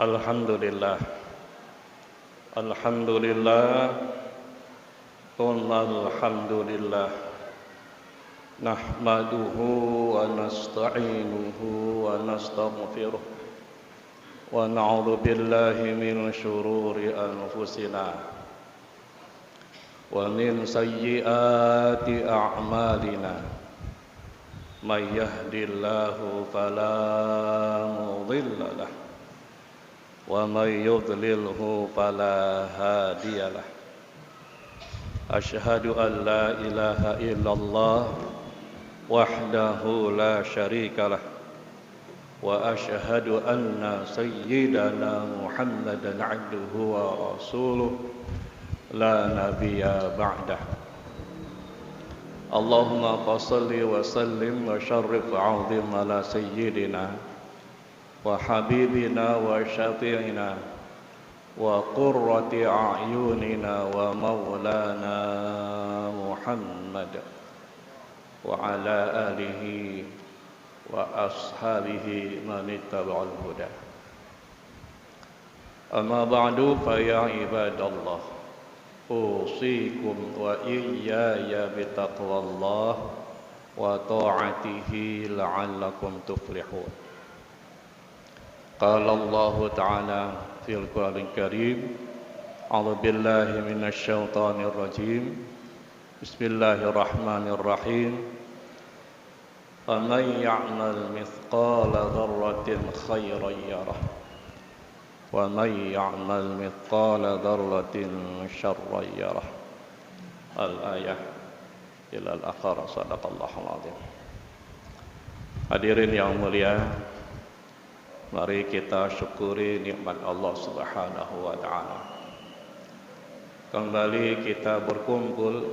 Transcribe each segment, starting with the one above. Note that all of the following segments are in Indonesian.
Alhamdulillah. Alhamdulillah. Alhamdulillah. Nahmaduhu wa nasta'inuhu wa nastaghfiruh. Wa na'udzu billahi min syururi anfusina wa min sayyiati a'malina. May yahdihillahu fala mudilla lahu wa may yudlilhu fala hadiyalah. Asyhadu an la ilaha illallah wahdahu la syarikalah wa asyhadu anna sayyidana Muhammadan abduhu wa rasuluh la nabiyya ba'dah. Allahumma fassalli wa sallim wa syarrif 'azim ala sayyidina wa habibina wa syafi'ina wa qurrati a'yunina wa maulana Muhammad wa ala alihi wa ashabihi man ittaba'al huda. Amma ba'du fa ya ibadallah, usikum wa iyaya bitaqwallah wa ta'atihi la'allakum tuflihun. Qala Allah Ta'ala fil Qur'anil Karim, a'udzu billahi minasy syaithanir rajim. Bismillahirrahmanirrahim. Faman ya'mal mithqala dzarratin khairan yarah wa man ya'mal mithqala dzarratin syarran yarah. Al-ayah ila al-akhir. Shadaqallahul azim. Hadirin yang mulia, mari kita syukuri nikmat Allah Subhanahu wa ta'ala. Kembali kita berkumpul,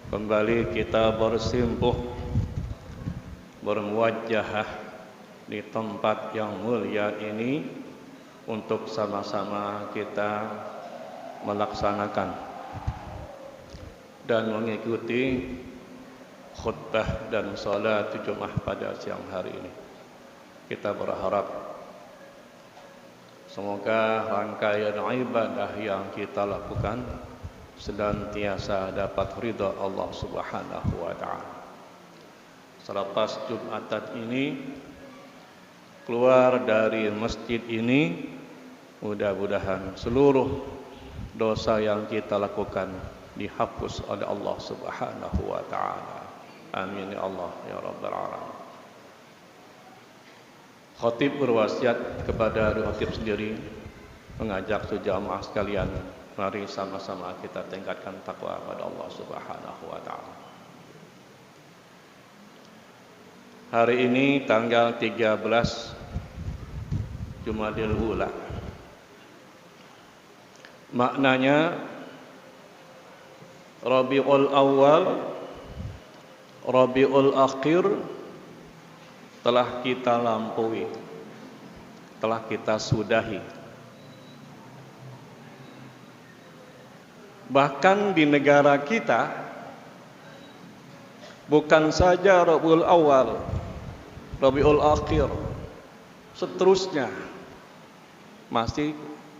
kembali kita bersimpuh, bermuwajjahah di tempat yang mulia ini untuk sama-sama kita melaksanakan dan mengikuti khutbah dan salat Jumat pada siang hari ini. Kita berharap semoga rangkaian ibadah yang kita lakukan senantiasa dapat ridha Allah Subhanahu wa ta'ala. Selepas Jumatan ini keluar dari masjid ini, mudah-mudahan seluruh dosa yang kita lakukan dihapus oleh Allah Subhanahu wa ta'ala. Amin ya Allah ya rabbal alamin. Khatib berwasiat kepada khatib sendiri, mengajak sejamaah sekalian, mari sama-sama kita tingkatkan takwa pada Allah Subhanahu wa ta'ala. Hari ini tanggal 13 Jumadil Ula. Maknanya Rabiul Awal, Rabiul Akhir telah kita lampaui, telah kita sudahi. Bahkan di negara kita, bukan saja Rabiul Awal, Rabiul Akhir, seterusnya masih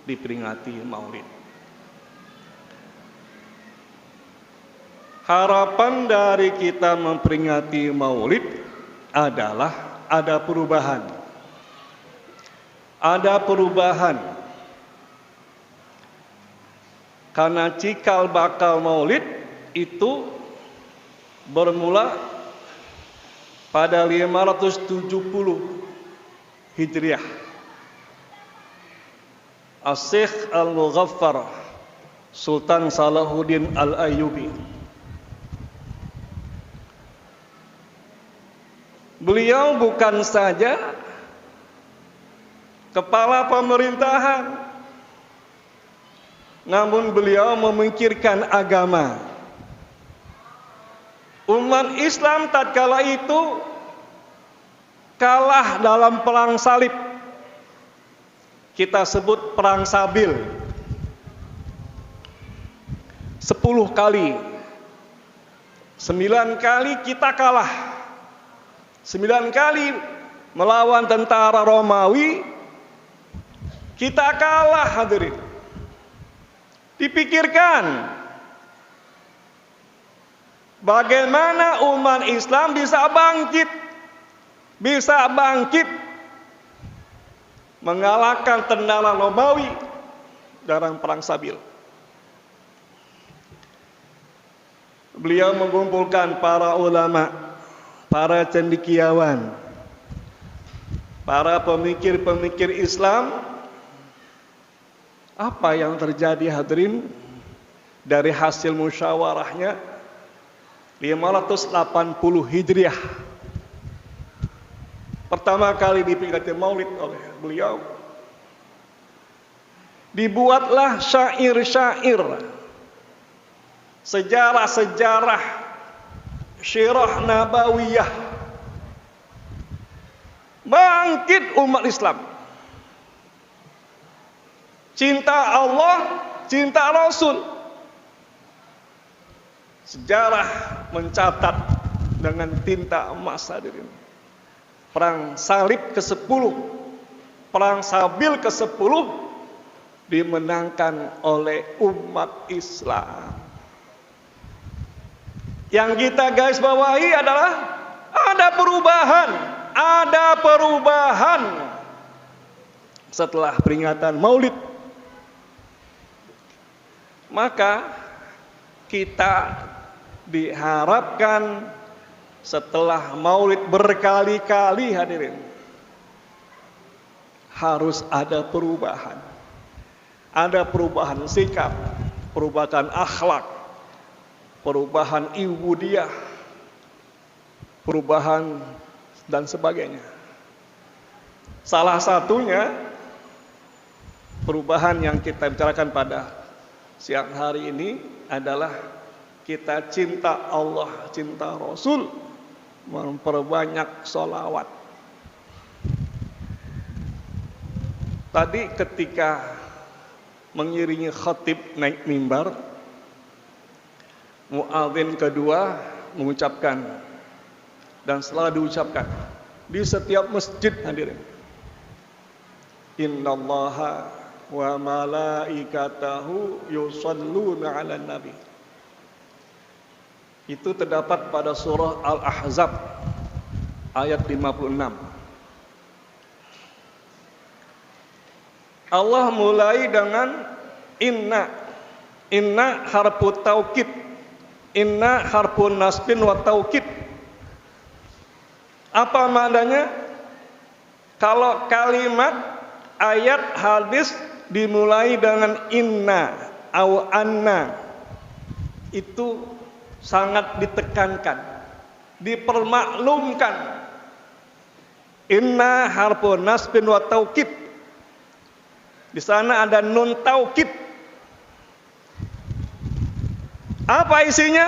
diperingati Maulid. Harapan dari kita memperingati Maulid adalah ada perubahan. Ada perubahan. Karena cikal bakal Maulid itu bermula pada 570 Hijriah. As-Syekh Al-Mughaffar Sultan Salahuddin Al-Ayyubi, beliau bukan saja kepala pemerintahan, namun beliau memikirkan agama. Umat Islam tatkala itu kalah dalam perang salib. Kita sebut perang Sabil. 10 kali. 9 kali kita kalah. 9 kali melawan tentara Romawi, Kita kalah hadirin. Dipikirkan bagaimana umat Islam bisa bangkit mengalahkan tentara Romawi dalam perang Sabil. Beliau mengumpulkan para ulama, para cendekiawan, para pemikir-pemikir Islam. Apa yang terjadi hadirin dari hasil musyawarahnya 580 Hijriah. Pertama kali diperingati Maulid oleh beliau. Dibuatlah syair-syair, sejarah-sejarah, syirah nabawiyah. Bangkit umat Islam. Cinta Allah, cinta Rasul. Sejarah mencatat dengan tinta emas hadirin. Perang salib ke-10, perang Sabil ke-10 dimenangkan oleh umat Islam. Yang kita garis bawahi adalah ada perubahan setelah peringatan Maulid. Maka kita diharapkan setelah Maulid berkali-kali hadirin, harus ada perubahan. Ada perubahan sikap, perubahan akhlak, perubahan ibudiyah, perubahan dan sebagainya. Salah satunya perubahan yang kita bicarakan pada siang hari ini adalah kita cinta Allah, cinta Rasul, memperbanyak sholawat. Tadi ketika mengiringi khatib naik mimbar, muadzin kedua mengucapkan, dan setelah diucapkan di setiap masjid hadirin, innallaha wa malaikatahu yusalluna 'alan nabi. Itu terdapat pada surah Al-Ahzab ayat 56. Allah mulai dengan inna. Inna harfu taukid. Inna harfu nasbin wa taukid. Apa maknanya? Kalau kalimat, ayat, hadis dimulai dengan inna au anna, itu sangat ditekankan, dipermaklumkan. Inna harfu nasbin wa taukid. Di sana ada nun taukid. Apa isinya?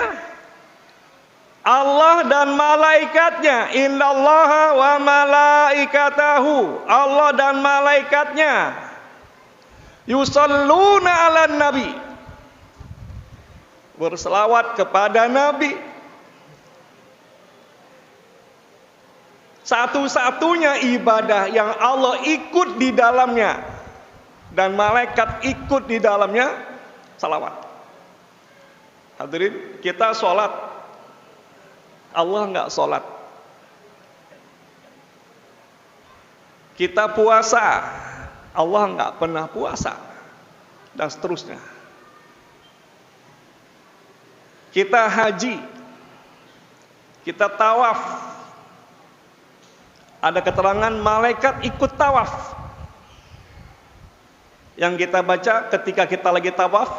Allah dan malaikatnya. Innallaha wa malaikatahu. Allah dan malaikatnya yusalluna 'alan nabi, berselawat kepada Nabi. Satu-satunya ibadah yang Allah ikut di dalamnya dan malaikat ikut di dalamnya, salawat. Hadirin, kita sholat, Allah enggak sholat. Kita puasa, Allah enggak pernah puasa, dan seterusnya. Kita haji, kita tawaf, ada keterangan malaikat ikut tawaf. Yang kita baca ketika kita lagi tawaf,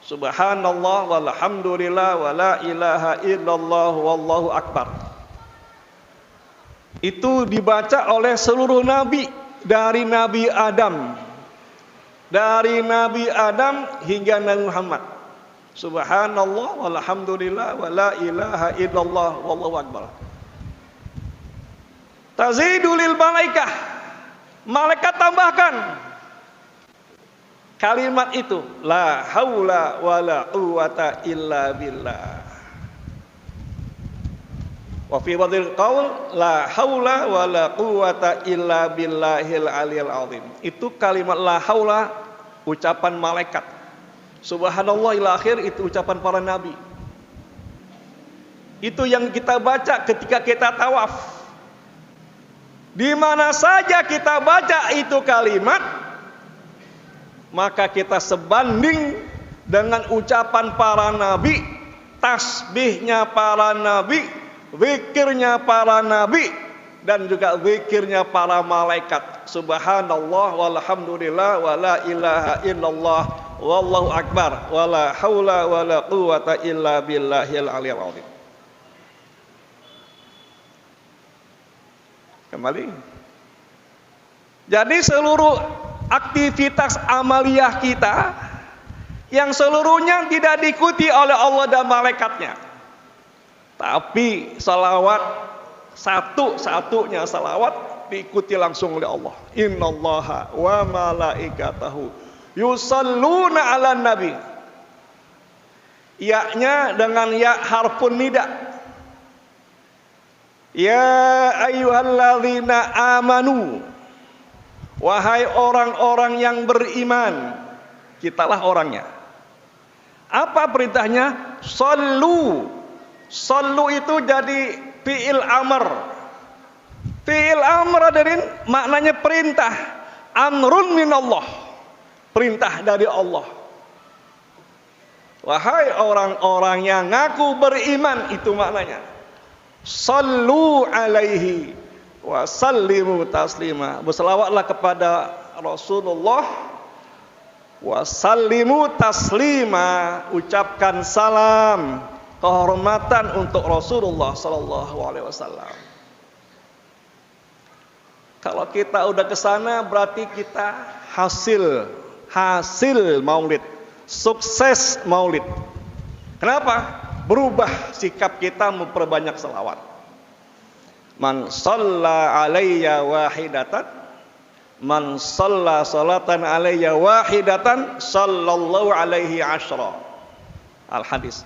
subhanallah walhamdulillah wala ilaha illallah wallahu akbar. Itu dibaca oleh seluruh nabi, dari Nabi Adam, hingga Nabi Muhammad. Subhanallah walhamdulillah wala ilaha illallah wallahu akbar. Tazidu lil malaikah, malaikat tambahkan kalimat itu, la haula wala quwata illa billah. Wa fi wadil qaul la haula wala quwata illa billahil aliyil azim. Itu kalimat la haula ucapan malaikat. Subhanallah ila akhir itu ucapan para nabi. Itu yang kita baca ketika kita tawaf. Di mana saja kita baca itu kalimat, maka kita sebanding dengan ucapan para nabi, tasbihnya para nabi, zikirnya para nabi, dan juga zikirnya para malaikat. Subhanallah walhamdulillah wala ilaha illallah wallahu akbar wala haula wala quwata illa billahil aliyil azim. Kembali. Jadi seluruh aktivitas amaliyah kita yang seluruhnya tidak diikuti oleh Allah dan malaikatnya, tapi salawat satu-satunya salawat diikuti langsung oleh Allah. Innallaha wa malaikatahu yusalluna 'alan nabi. Ya-nya dengan ya harfun nida. Ya ayyuhalladzina amanu, wahai orang-orang yang beriman. Kitalah orangnya. Apa perintahnya? Sallu. Sallu itu jadi fi'il amr. Fi'il amr hadirin maknanya perintah. Amrun minallah. Perintah dari Allah. Wahai orang-orang yang ngaku beriman, itu maknanya. Sallu alaihi wa sallimu taslima. Berselawatlah kepada Rasulullah. Wasallimu taslima, ucapkan salam kehormatan untuk Rasulullah sallallahu alaihi wasallam. Kalau kita udah ke sana berarti kita hasil maulid, sukses maulid. Kenapa? Berubah sikap kita memperbanyak selawat. Man shalla alayya wahidatan, man shalla salatan alayya wahidatan sallallahu alaihi asyra. Al hadis.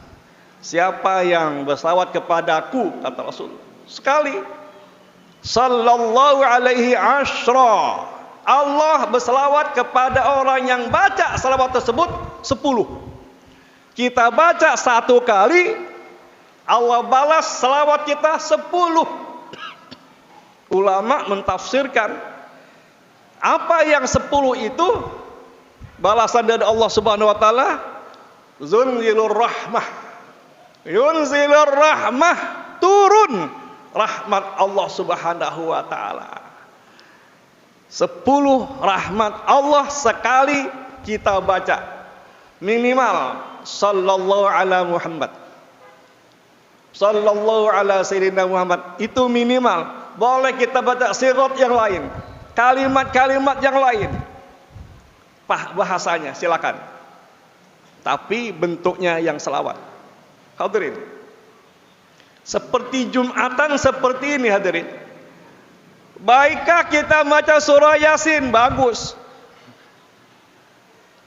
Siapa yang berselawat kepadaku, kata Rasul, sekali, sallallahu alaihi asyra, Allah berselawat kepada orang yang baca selawat tersebut 10. Kita baca 1 kali, Allah balas selawat kita 10. Ulama mentafsirkan apa yang 10 itu balasan dari Allah Subhanahu wa taala. Zunzilur rahmah. Yunzilur rahmah, turun rahmat Allah Subhanahu wa taala. 10 rahmat Allah sekali kita baca. Minimal sallallahu ala Muhammad. Sallallahu ala sayyidina Muhammad. Itu minimal. Boleh kita baca sirat yang lain, kalimat-kalimat yang lain, bahasanya silakan, tapi bentuknya yang selawat. Hadirin, seperti Jumatan seperti ini hadirin. Baikkah kita baca surah Yasin? Bagus.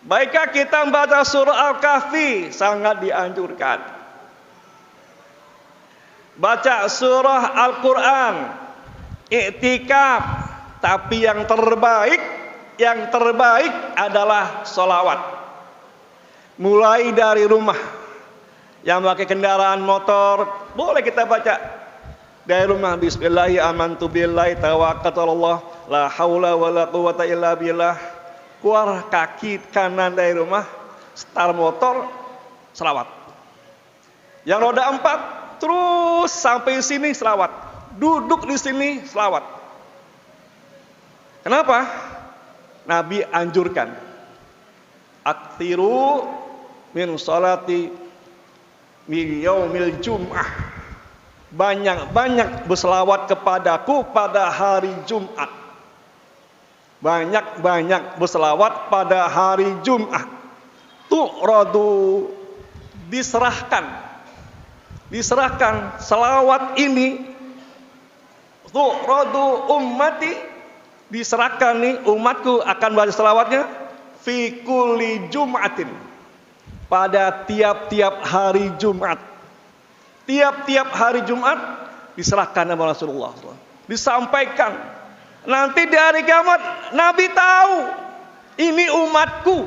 Baikkah kita baca surah Al-Kahfi? Sangat dianjurkan. Baca surah Al-Quran, iktikaf, tapi yang terbaik adalah sholawat. Mulai dari rumah, yang pakai kendaraan motor boleh kita baca dari rumah. Bismillahi amantu billahi tawakkaltu 'alallah la haula wala quwata illa billah. Keluar kaki kanan dari rumah, start motor, selawat. Yang roda 4 terus sampai sini selawat. Duduk di sini selawat. Kenapa? Nabi anjurkan, aktsiru min sholati min yaumil jum'ah. Banyak-banyak berselawat kepadaku pada hari Jumat. Banyak-banyak berselawat pada hari Jumat. Tu'radu, diserahkan selawat ini. Tu'radu ummati, diserahkan nih umatku akan baca selawatnya fi kulli jum'atin, pada tiap-tiap hari Jumat. Tiap-tiap hari Jumat diserahkan kepada Rasulullah. Disampaikan. Nanti di hari kiamat Nabi tahu ini umatku.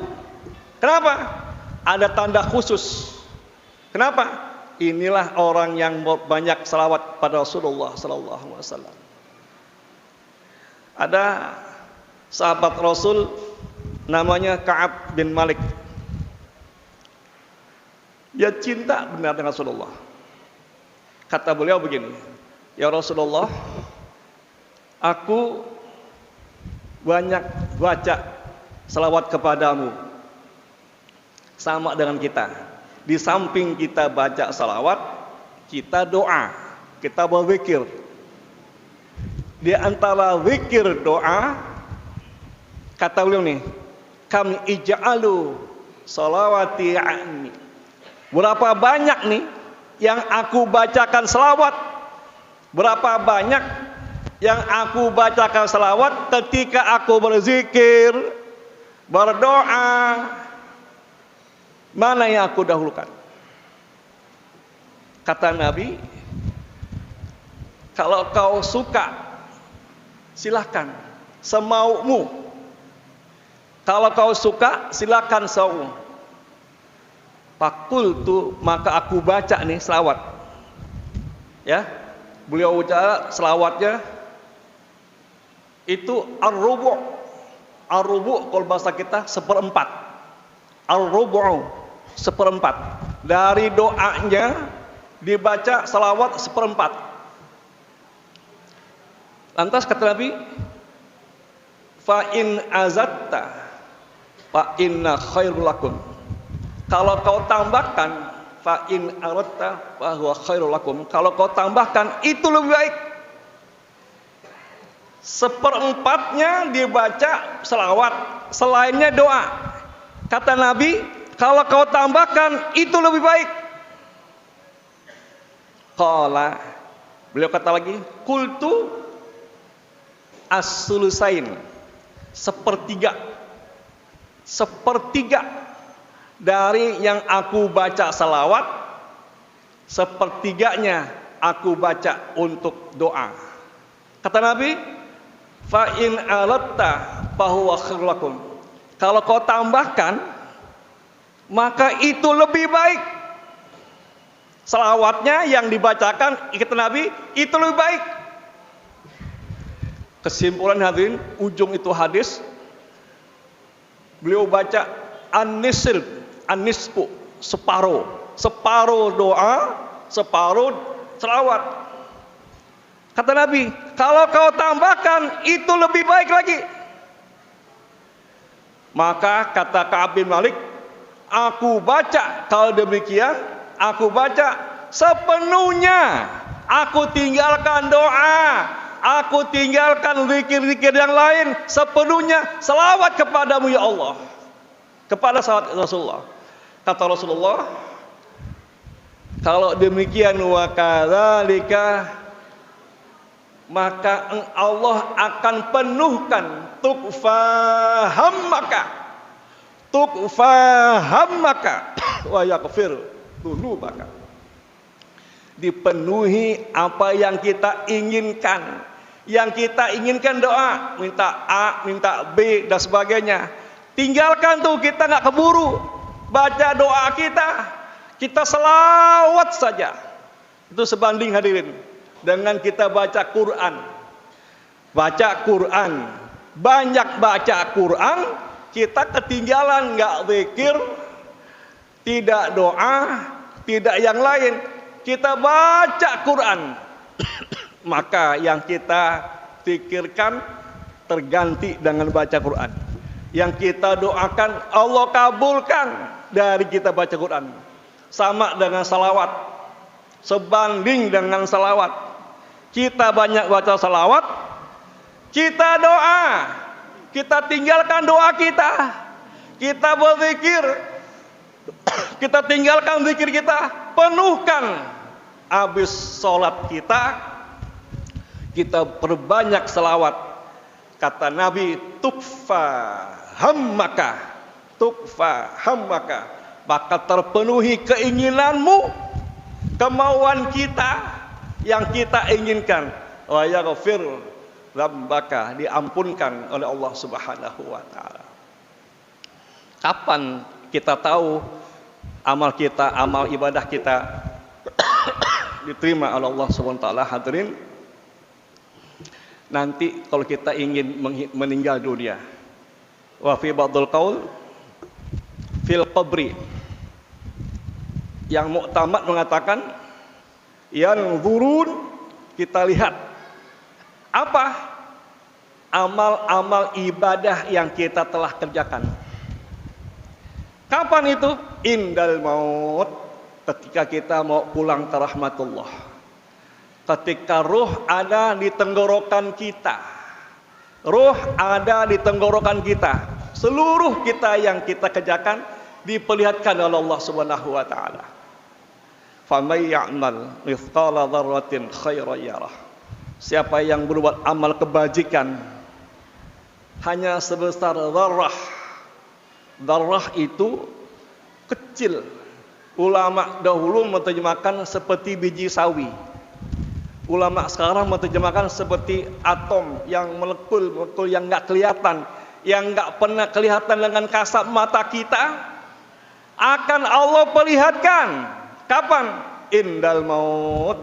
Kenapa? Ada tanda khusus. Kenapa? Inilah orang yang banyak salawat pada Rasulullah sallallahu alaihi wasallam. Ada sahabat Rasul namanya Ka'ab bin Malik. Dia cinta benar dengan Rasulullah. Kata beliau begini, "Ya Rasulullah, aku banyak baca salawat kepadamu sama dengan kita. Di samping kita baca salawat, kita doa, kita berzikir. Di antara zikir doa, kata beliau nih, kam ij'alu salawati anni." Berapa banyak nih yang aku bacakan salawat? Berapa banyak yang aku bacakan salawat ketika aku berzikir, berdoa? Mana yang aku dahulukan? Kata Nabi, kalau kau suka, silakan semaumu. Kalau kau suka, silakan semaumu. Fakultu, maka aku baca nih selawat. Ya, beliau ucap selawatnya itu ar-rubu'. Ar-rubu' kalau bahasa kita seperempat. Ar-rubu' seperempat. Dari doanya dibaca selawat seperempat. Lantas kata Nabi, fa in azatta fa inna khairul lakum. Kalau kau tambahkan, fa in aradta fa huwa khairul lakum. Kalau kau tambahkan, itu lebih baik. Seperempatnya dibaca selawat, selainnya doa. Kata Nabi, kalau kau tambahkan, itu lebih baik. Qala, beliau kata lagi, qultu as-sulusain, sepertiga. Sepertiga dari yang aku baca salawat, sepertiganya aku baca untuk doa. Kata Nabi, fa in alatta fa huwa khairul lakum. Kalau kau tambahkan, maka itu lebih baik. Salawatnya yang dibacakan, kata Nabi, itu lebih baik. Kesimpulan hadirin, ujung itu hadis, beliau baca an-nisfu, separuh. Separuh doa, separuh selawat. Kata Nabi, kalau kau tambahkan, itu lebih baik lagi. Maka kata Ka'ab bin Malik, aku baca, kalau demikian, aku baca sepenuhnya. Aku tinggalkan doa, aku tinggalkan zikir-zikir yang lain, sepenuhnya selawat kepadamu ya Allah. Kepada sahabat Rasulullah. Kata Rasulullah, kalau demikian wa kadzalika, maka Allah akan penuhkan tukfahammaka wa yaghfir dzunubaka. Dipenuhi apa yang kita inginkan. Yang kita inginkan doa, minta A, minta B dan sebagainya. Tinggalkan tuh, kita nggak keburu. Baca doa kita selawat saja. Itu sebanding hadirin dengan kita baca Quran. Baca Quran, banyak baca Quran, kita ketinggalan, nggak zikir, tidak doa, tidak yang lain. Kita baca Quran, maka yang kita pikirkan terganti dengan baca Quran. Yang kita doakan Allah kabulkan dari kita baca Quran. Sama dengan salawat, sebanding dengan salawat. Kita banyak baca salawat, kita doa, kita tinggalkan doa kita berzikir, kita tinggalkan zikir kita, penuhkan habis sholat kita perbanyak salawat. Kata Nabi, tukfahammaka, maka terpenuhi keinginanmu, kemauan kita, yang kita inginkan. Wa yaghfir dzambaka, diampunkan oleh Allah Subhanahu wa taala. Kapan kita tahu amal kita, amal ibadah kita diterima oleh Allah Subhanahu wa taala? Hadirin, nanti kalau kita ingin meninggal dunia. Wa fi ba'dul qaul fil qabri. Yang muktamad mengatakan yanzurun, kita lihat apa amal-amal ibadah yang kita telah kerjakan. Kapan itu? Indal maut, ketika kita mau pulang ke rahmatullah. Ketika ruh ada di tenggorokan kita. Ruh ada di tenggorokan kita. Seluruh kita yang kita kerjakan diperlihatkan oleh Allah Subhanahu wa taala. Faman ya'mal mithqala dzarratin khairan yarah. Siapa yang berbuat amal kebajikan hanya sebesar dzarrah. Dzarrah itu kecil. Ulama dahulu menerjemahkan seperti biji sawi. Ulama sekarang menerjemahkan seperti atom yang molekul yang enggak kelihatan, yang enggak pernah kelihatan dengan kasat mata kita, akan Allah perlihatkan. Kapan? Indal maut,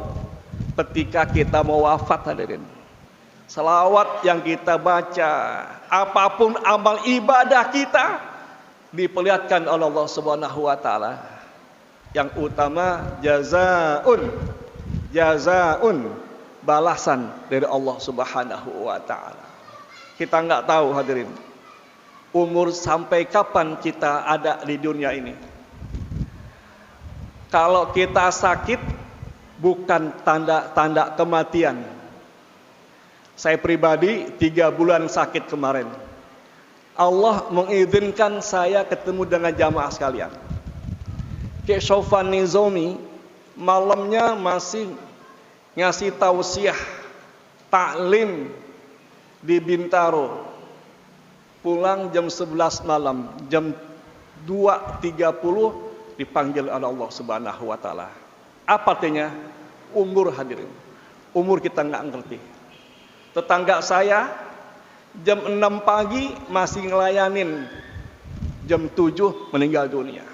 ketika kita mau wafat, hadirin. Selawat yang kita baca, apapun amal ibadah kita, diperlihatkan oleh Allah Subhanahu wa taala. Yang utama jazaun, balasan dari Allah Subhanahu wa taala. Kita enggak tahu, hadirin, umur sampai kapan kita ada di dunia ini. Kalau kita sakit, bukan tanda-tanda kematian. Saya pribadi 3 bulan sakit kemarin. Allah mengizinkan saya ketemu dengan jamaah sekalian. Syekh Sofwan Nizomi malamnya masih ngasih tausiah taklim di Bintaro. Pulang jam 11 malam, jam 2.30 dipanggil oleh Allah Subhanahu wa taala. Apa artinya? Umur, hadirin. Umur kita enggak ngerti. Tetangga saya jam 6 pagi masih ngelayanin, jam 7 meninggal dunia.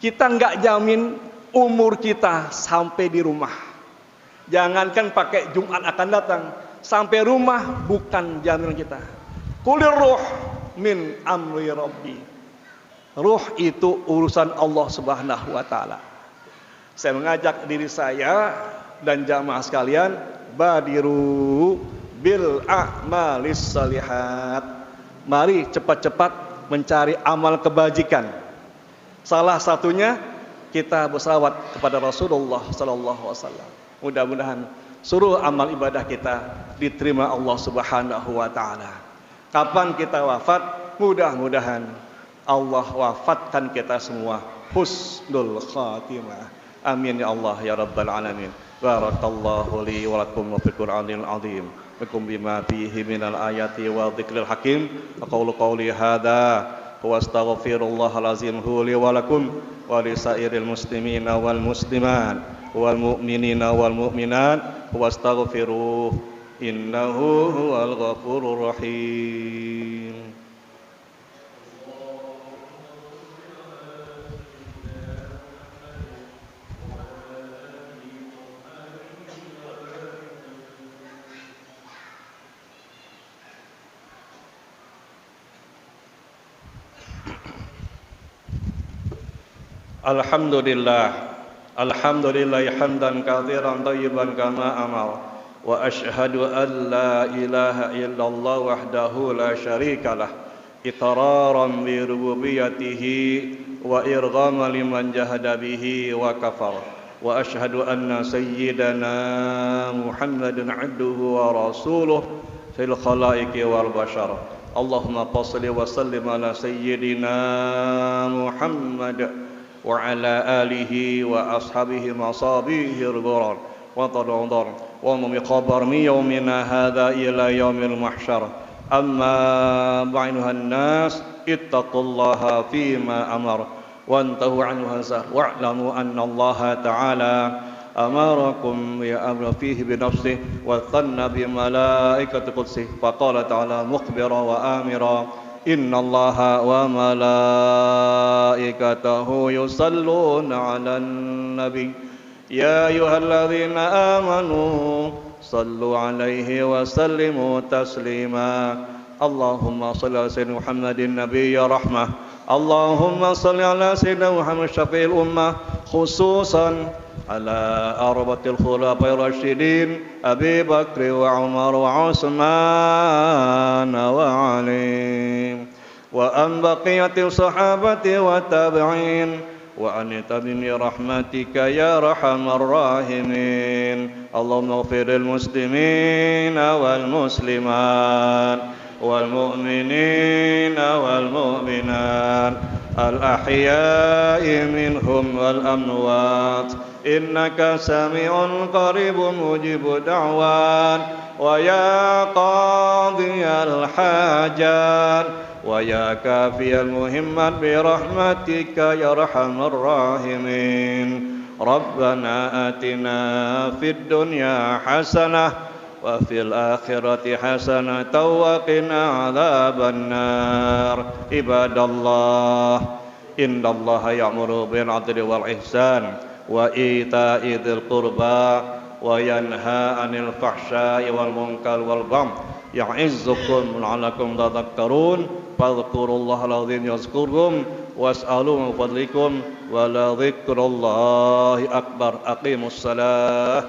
Kita enggak jamin umur kita sampai di rumah. Jangankan pakai Jumat akan datang, sampai rumah bukan jaminan kita. Qulir ruh min amri rabbi. Ruh itu urusan Allah Subhanahu wa taala. Saya mengajak diri saya dan jamaah sekalian, badiru bil a'malis salihat. Mari cepat-cepat mencari amal kebajikan. Salah satunya kita bersalawat kepada Rasulullah sallallahu alaihi wasallam. Mudah-mudahan seluruh amal ibadah kita diterima Allah Subhanahu wa taala. Kapan kita wafat? Mudah-mudahan Allah wafatkan kita semua husnul khatimah. Amin ya Allah ya rabbal alamin. Barakallahu li wa lakum fil Qur'anil azim. Bikum bima fihi minal ayati wa dzikril hakim. Aqulu qawli hadza wa astaghfirullahal azim li wa lakum wa li sairil muslimina wal muslimat wal mu'minina wal mu'minat wastaghfiruh innahu huwal ghafurur rahim. Alhamdulillah hamdan katsiran thayyiban kama amar wa asyhadu an la ilaha illallah wahdahu la syarikalah iqraran bi rububiyyatihi wa irghaman liman jahada bihi wa kafar wa asyhadu anna sayyidana Muhammadan abduhu wa rasuluh fil khalaiqi wal bashar. Allahumma shalli wa sallim ala sayyidina Muhammad wa ala alihi wa ashabihi masabihi al-ghurar wa tadawdar wa muqabar min yawmina hadha ila yawmil mahsyar. Amma ba'duhan nas ittaqullaha fima amar wa antahu anhu hazar wa'lamu anna Allah ta'ala أمركم يأمر فيه بنفسه وثنى بملائكة قدسه فقال تعالى مخبرا وآمرا إن الله وملائكته يصلون على النبي يا أيها الذين آمنوا صلوا عليه وسلموا تسليما اللهم صل على سيدنا محمد النبي رحمة اللهم صل على سيدنا محمد شفيع الأمة خصوصا على أربعة الخلفاء الراشدين أبي بكر وعمر وعثمان وعلي وأن بقية الصحابة والتابعين وأن تبني رحمتك يا أرحم الراحمين اللهم اغفر للمسلمين والمسلمات والمؤمنين والمؤمنات الأحياء منهم والأموات إنك سميع قريب مجيب دعوات ويا قاضي الحاجات ويا كافي المهمات برحمتك يا أرحم الراحمين ربنا آتنا في الدنيا حسنة وفي الآخرة حسنة وقنا عذاب النار عباد الله إن الله يأمر بالعدل والإحسان وإيتاء ذي القربى وينهى عن الفحشاء والمنكر والبغي يعظكم لعلكم تذكرون فاذكروا الله العظيم يذكركم واسألوا من فضلكم ولذكر الله أكبر أقيموا الصلاة